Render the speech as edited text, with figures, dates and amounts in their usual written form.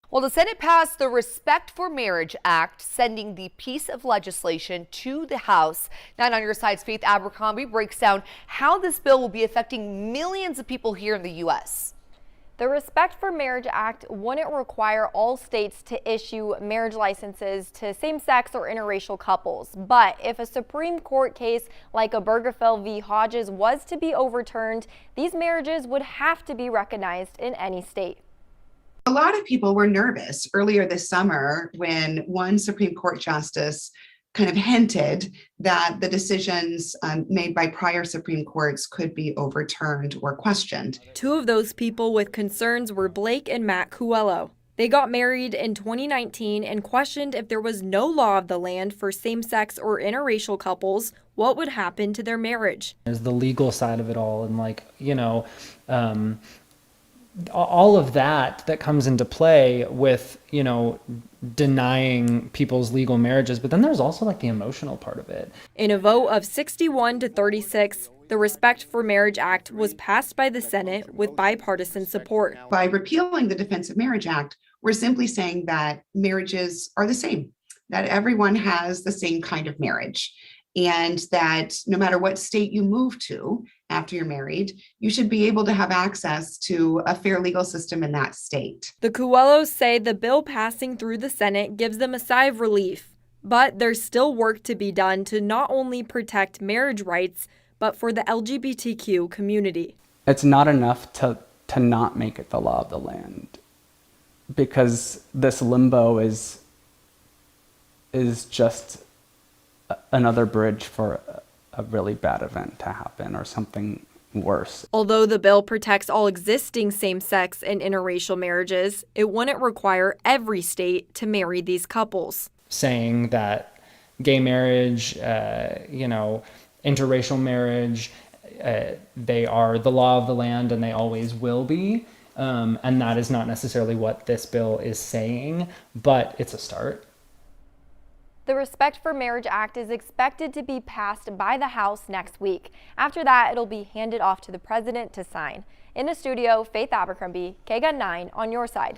Well, the Senate passed the Respect for Marriage Act, sending the piece of legislation to the House. Now, on your side's Faith Abercrombie breaks down how this bill will be affecting millions of people here in the U.S. The Respect for Marriage Act wouldn't require all states to issue marriage licenses to same-sex or interracial couples. But if a Supreme Court case like Obergefell v. Hodges was to be overturned, these marriages would have to be recognized in any state. A lot of people were nervous earlier this summer when one Supreme Court justice kind of hinted that the decisions made by prior Supreme Courts could be overturned or questioned. Two of those people with concerns were Blake and Matt Coelho. They got married in 2019 and questioned if there was no law of the land for same-sex or interracial couples, what would happen to their marriage. There's the legal side of it all, and all of that comes into play with, denying people's legal marriages. But then there's also like the emotional part of it. In a vote of 61 to 36, the Respect for Marriage Act was passed by the Senate with bipartisan support. By repealing the Defense of Marriage Act, we're simply saying that marriages are the same, that everyone has the same kind of marriage, and that no matter what state you move to after you're married, you should be able to have access to a fair legal system in that state. The Coelhos say the bill passing through the Senate gives them a sigh of relief, but there's still work to be done to not only protect marriage rights, but for the LGBTQ community. It's not enough to not make it the law of the land, because this limbo is just another bridge for a really bad event to happen or something worse. Although the bill protects all existing same-sex and interracial marriages, it wouldn't require every state to marry these couples. Saying that gay marriage, interracial marriage, they are the law of the land and they always will be. And that is not necessarily what this bill is saying, but it's a start. The Respect for Marriage Act is expected to be passed by the House next week. After that, it'll be handed off to the president to sign. In the studio, Faith Abercrombie, KGUN 9 on your side.